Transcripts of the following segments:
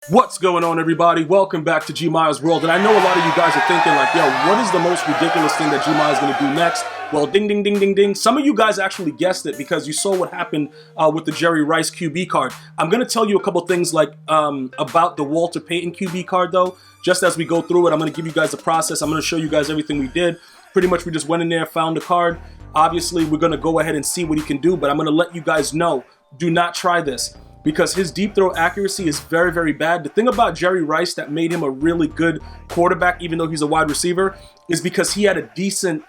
What's going on, everybody? Welcome back to GmiasWorld. And I know a lot of you guys are thinking like, yo, what is the most ridiculous thing that Gmia is going to do next? Well, ding, ding, ding, ding, ding. Some of you guys actually guessed it because you saw what happened with the Jerry Rice QB card. I'm going to tell you a couple things like about the Walter Payton QB card, though. Just as we go through it, I'm going to give you guys the process. I'm going to show you guys everything we did. Pretty much we just went in there, found the card. Obviously, we're going to go ahead and see what he can do, but I'm going to let you guys know, do not try this, because his deep throw accuracy is very, very bad. The thing about Jerry Rice that made him a really good quarterback, even though he's a wide receiver, is because he had a decent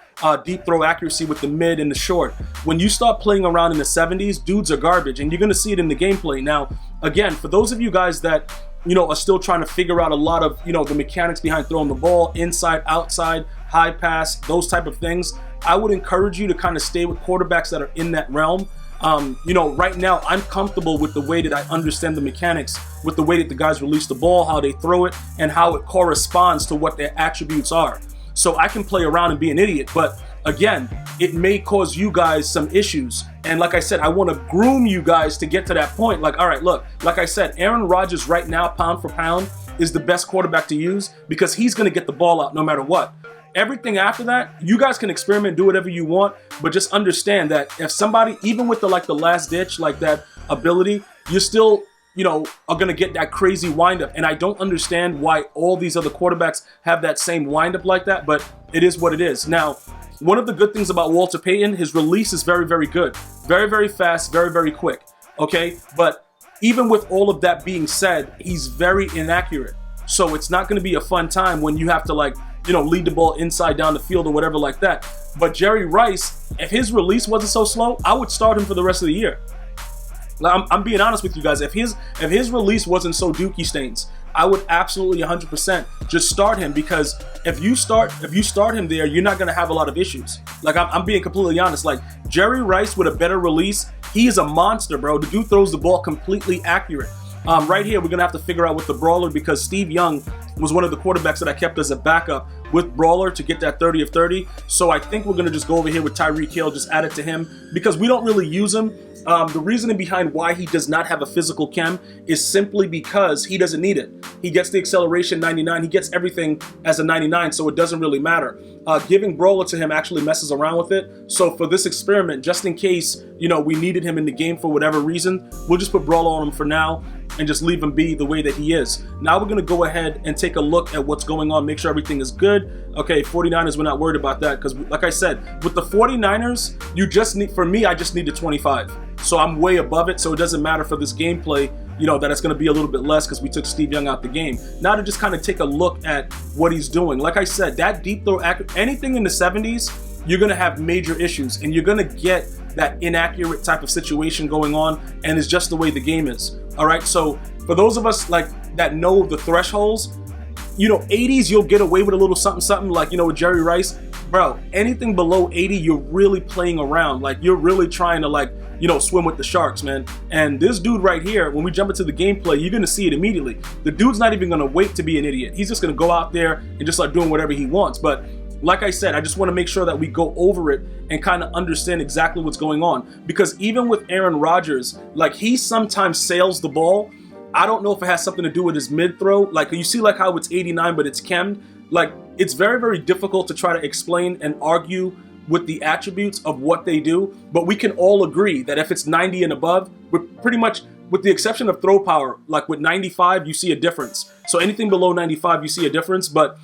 deep throw accuracy with the mid and the short. When you start playing around in the 70s, dudes are garbage, and you're going to see it in the gameplay. Now, again, for those of you guys that, are still trying to figure out a lot of, the mechanics behind throwing the ball, inside, outside, high pass, those type of things, I would encourage you to kind of stay with quarterbacks that are in that realm. Right now I'm comfortable with the way that I understand the mechanics, with the way that the guys release the ball, how they throw it, and how it corresponds to what their attributes are. So I can play around and be an idiot, but again, it may cause you guys some issues. And like I said, I want to groom you guys to get to that point. Like, all right, look, like I said, Aaron Rodgers right now, pound for pound, is the best quarterback to use because he's going to get the ball out no matter what. Everything after that, you guys can experiment, do whatever you want, but just understand that if somebody, even with the last ditch, like that ability, you're still, are going to get that crazy windup. And I don't understand why all these other quarterbacks have that same windup like that, but it is what it is. Now, one of the good things about Walter Payton, his release is very, very good. Very, very fast, very, very quick. Okay? But even with all of that being said, he's very inaccurate. So it's not going to be a fun time when you have to lead the ball inside down the field or whatever like that. But Jerry Rice, if his release wasn't so slow, I would start him for the rest of the year. I'm being honest with you guys. If his release wasn't so dookie stains, I would absolutely 100% just start him, because if you start him there, you're not going to have a lot of issues. I'm being completely honest. Like, Jerry Rice with a better release, he is a monster, bro. The dude throws the ball completely accurate. Right here, we're going to have to figure out with the Brawler, because Steve Young was one of the quarterbacks that I kept as a backup with Brawler to get that 30 of 30. So I think we're going to just go over here with Tyreek Hill, just add it to him, because we don't really use him. The reasoning behind why he does not have a physical chem is simply because he doesn't need it. He gets the acceleration 99. He gets everything as a 99, so it doesn't really matter. Giving Brawler to him actually messes around with it. So for this experiment, just in case, we needed him in the game for whatever reason, we'll just put Brawler on him for now and just leave him be the way that he is. Now we're going to go ahead and take a look at what's going on, make sure everything is good. Okay, 49ers, we're not worried about that, because like I said, with the 49ers, I just need the 25. So I'm way above it, so it doesn't matter for this gameplay, that it's going to be a little bit less because we took Steve Young out the game. Now to just kind of take a look at what he's doing. Like I said, that deep throw, anything in the 70s, you're going to have major issues, and you're going to get that inaccurate type of situation going on, and it's just the way the game is. All right, so for those of us that know the thresholds, 80s, you'll get away with a little something, like, with Jerry Rice. Bro, anything below 80, you're really playing around. Like, you're really trying to, swim with the sharks, man. And this dude right here, when we jump into the gameplay, you're going to see it immediately. The dude's not even going to wait to be an idiot. He's just going to go out there and just start doing whatever he wants. But like I said, I just want to make sure that we go over it and kind of understand exactly what's going on. Because even with Aaron Rodgers, he sometimes sails the ball. I don't know if it has something to do with his mid-throw. Like, you see how it's 89, but it's chemmed. It's very, very difficult to try to explain and argue with the attributes of what they do. But we can all agree that if it's 90 and above, we're pretty much, with the exception of throw power, like with 95, you see a difference. So anything below 95, you see a difference. But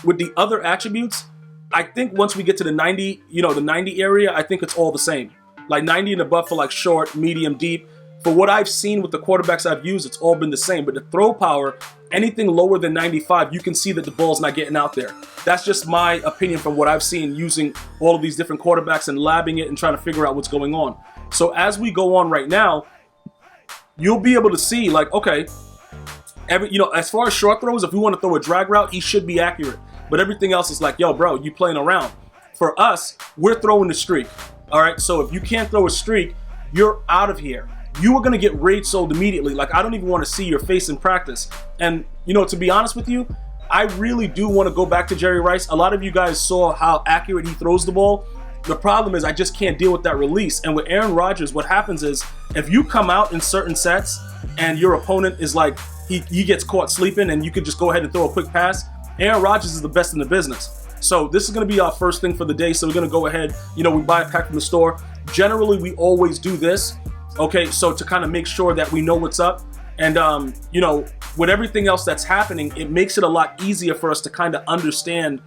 with the other attributes, I think once we get to the 90, the 90 area, I think it's all the same. Like 90 and above for short, medium, deep. For what I've seen with the quarterbacks I've used, it's all been the same. But the throw power, anything lower than 95, you can see that the ball's not getting out there. That's just my opinion from what I've seen using all of these different quarterbacks and labbing it and trying to figure out what's going on. So as we go on right now, you'll be able to see, okay, as far as short throws, if we want to throw a drag route, he should be accurate. But everything else is yo, bro, you playing around. For us, we're throwing the streak. All right, so if you can't throw a streak, you're out of here. You are going to get raid sold immediately. I don't even want to see your face in practice. And, to be honest with you, I really do want to go back to Jerry Rice. A lot of you guys saw how accurate he throws the ball. The problem is I just can't deal with that release. And with Aaron Rodgers, what happens is if you come out in certain sets and your opponent is he gets caught sleeping and you could just go ahead and throw a quick pass. Aaron Rodgers is the best in the business. So this is going to be our first thing for the day. So we're going to go ahead, we buy a pack from the store. Generally, we always do this. Okay, so to kind of make sure that we know what's up. And, with everything else that's happening, it makes it a lot easier for us to kind of understand,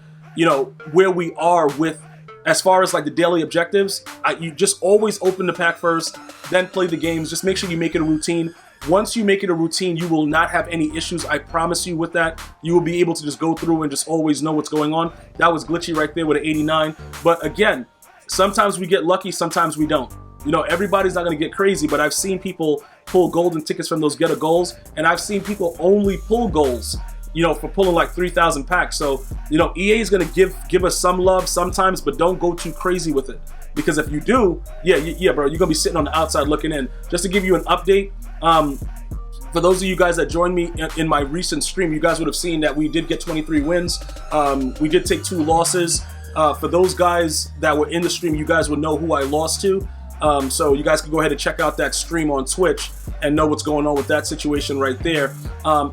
where we are with, as far as like the daily objectives. You just always open the pack first, then play the games. Just make sure you make it a routine. Once you make it a routine, you will not have any issues. I promise you with that. You will be able to just go through and just always know what's going on. That was glitchy right there with an 89. But again, sometimes we get lucky, sometimes we don't. Everybody's not going to get crazy, but I've seen people pull golden tickets from those get a goals, and I've seen people only pull goals, for pulling like 3,000 packs. So, EA is going to give us some love sometimes, but don't go too crazy with it. Because if you do, yeah, bro, you're going to be sitting on the outside looking in. Just to give you an update, for those of you guys that joined me in my recent stream, you guys would have seen that we did get 23 wins. We did take 2 losses. For those guys that were in the stream, you guys would know who I lost to. So you guys can go ahead and check out that stream on Twitch and know what's going on with that situation right there.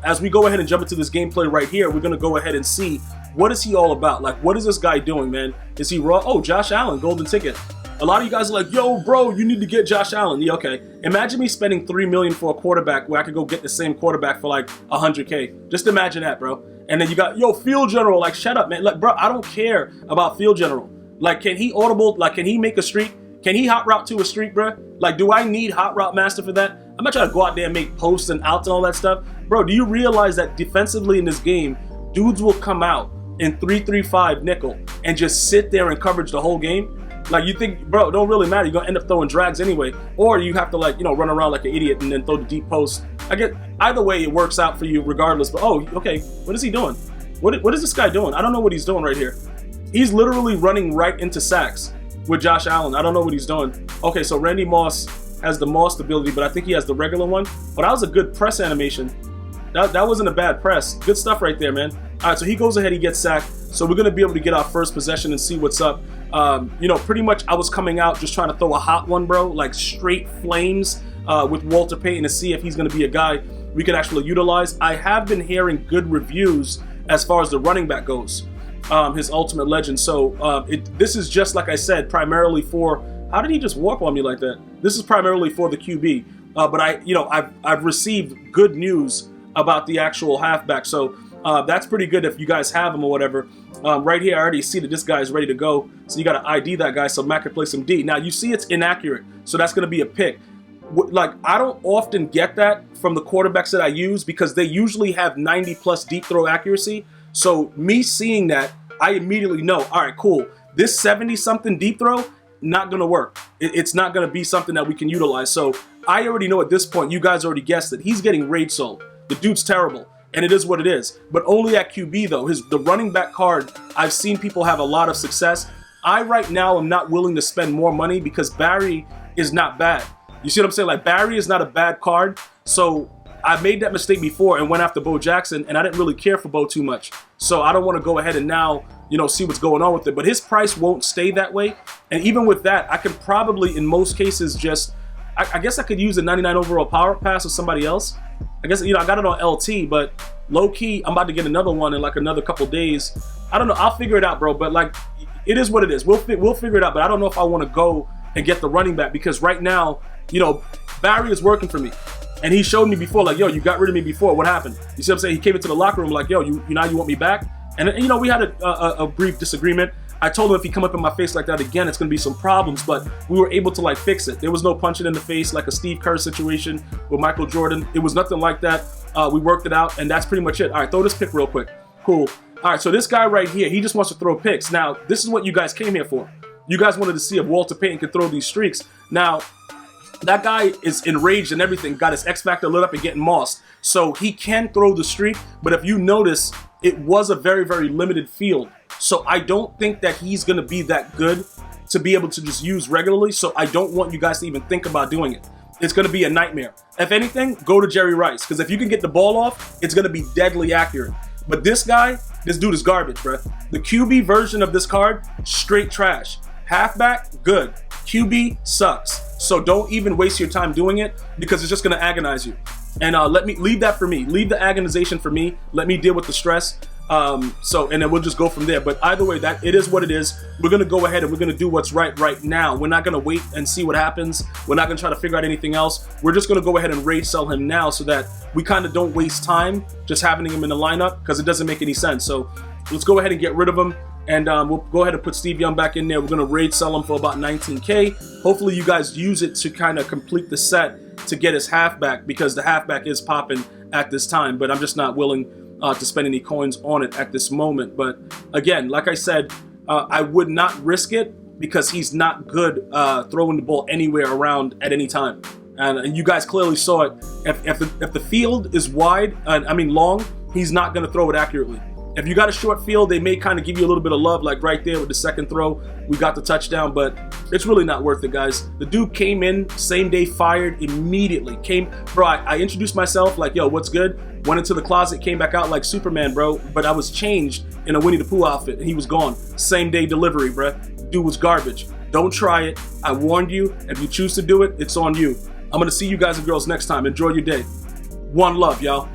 As we go ahead and jump into this gameplay right here, we're going to go ahead and see what is he all about. Like, what is this guy doing, man? Is he raw? Oh, Josh Allen, golden ticket. A lot of you guys are like, yo, bro, you need to get Josh Allen. Yeah, okay. Imagine me spending $3 million for a quarterback where I could go get the same quarterback for like $100K. Just imagine that, bro. And then you got, yo, field general. Like, shut up, man. Like, bro, I don't care about field general. Like, can he audible? Like, can he make a streak? Can he hot route to a streak, bro? Like, do I need hot route master for that? I'm not trying to go out there and make posts and outs and all that stuff. Bro, do you realize that defensively in this game, dudes will come out in 3-3-5 nickel and just sit there and coverage the whole game? Like, you think, bro, it don't really matter. You're going to end up throwing drags anyway. Or you have to, like, run around like an idiot and then throw the deep post. I get, either way, it works out for you regardless. But, oh, okay, what is he doing? What is this guy doing? I don't know what he's doing right here. He's literally running right into sacks with Josh Allen. I don't know what he's doing. Okay, so Randy Moss has the Moss ability, but I think he has the regular one. But that was a good press animation. That wasn't a bad press. Good stuff right there, man. All right, so he goes ahead, he gets sacked. So we're going to be able to get our first possession and see what's up. Pretty much I was coming out just trying to throw a hot one, bro, like straight flames with Walter Payton to see if he's going to be a guy we could actually utilize. I have been hearing good reviews as far as the running back goes, his ultimate legend. So this is just, like I said, primarily for, how did he just warp on me like that? This is primarily for the QB. But I've received good news about the actual halfback. So that's pretty good if you guys have him or whatever. Right here, I already see that this guy is ready to go. So you got to ID that guy so Matt can play some D. Now, you see it's inaccurate. So that's going to be a pick. Like, I don't often get that from the quarterbacks that I use because they usually have 90+ deep throw accuracy. So me seeing that, I immediately know, all right, cool. This 70-something deep throw, not going to work. It's not going to be something that we can utilize. So I already know at this point, you guys already guessed it. He's getting raid sold. The dude's terrible. And it is what it is. But only at QB, though. The running back card, I've seen people have a lot of success. I, right now, am not willing to spend more money because Barry is not bad. You see what I'm saying? Like, Barry is not a bad card. So I made that mistake before and went after Bo Jackson, and I didn't really care for Bo too much. So I don't want to go ahead and now, see what's going on with it. But his price won't stay that way. And even with that, I can probably, in most cases, just, I guess I could use a 99 overall power pass with somebody else. I guess, I got it on LT, but low-key, I'm about to get another one in like another couple days. I don't know. I'll figure it out, bro. But, like, it is what it is. We'll figure it out. But I don't know if I want to go and get the running back because right now, Barry is working for me. And he showed me before, like, yo, you got rid of me before. What happened? You see what I'm saying? He came into the locker room like, yo, you want me back? And, we had a brief disagreement. I told him if he come up in my face like that again, it's going to be some problems, but we were able to, like, fix it. There was no punching in the face like a Steve Kerr situation with Michael Jordan. It was nothing like that. We worked it out, and that's pretty much it. All right, throw this pick real quick. Cool. All right, so this guy right here, he just wants to throw picks. Now, this is what you guys came here for. You guys wanted to see if Walter Payton could throw these streaks. Now, that guy is enraged and everything, got his X Factor lit up and getting mossed. So he can throw the streak, but if you notice, it was a very, very limited field. So I don't think that he's going to be that good to be able to just use regularly. So I don't want you guys to even think about doing it. It's going to be a nightmare. If anything, go to Jerry Rice. Because if you can get the ball off, it's going to be deadly accurate. But this dude is garbage, bro. The QB version of this card, straight trash. Halfback, good. QB sucks. So don't even waste your time doing it because it's just going to agonize you. And let me leave that for me. Leave the agonization for me. Let me deal with the stress. And then we'll just go from there. But either way, that it is what it is. We're gonna go ahead and we're gonna do what's right now. We're not gonna wait and see what happens. We're not gonna try to figure out anything else. We're just gonna go ahead and rage sell him now, so that we kind of don't waste time just having him in the lineup, because it doesn't make any sense. So let's go ahead and get rid of him. And we'll go ahead and put Steve Young back in there. We're gonna rage sell him for about 19K. Hopefully you guys use it to kind of complete the set to get his halfback, because the halfback is popping at this time, but I'm just not willing to spend any coins on it at this moment. But again, like I said, I would not risk it, because he's not good throwing the ball anywhere around at any time. And you guys clearly saw it. If the field is wide, long, he's not going to throw it accurately. If you got a short field, they may kind of give you a little bit of love, like right there with the second throw. We got the touchdown, but it's really not worth it, guys. The dude came in, same day, fired immediately. Bro, I introduced myself like, yo, what's good? Went into the closet, came back out like Superman, bro. But I was changed in a Winnie the Pooh outfit, and he was gone. Same day delivery, bro. Dude was garbage. Don't try it. I warned you. If you choose to do it, it's on you. I'm going to see you guys and girls next time. Enjoy your day. One love, y'all.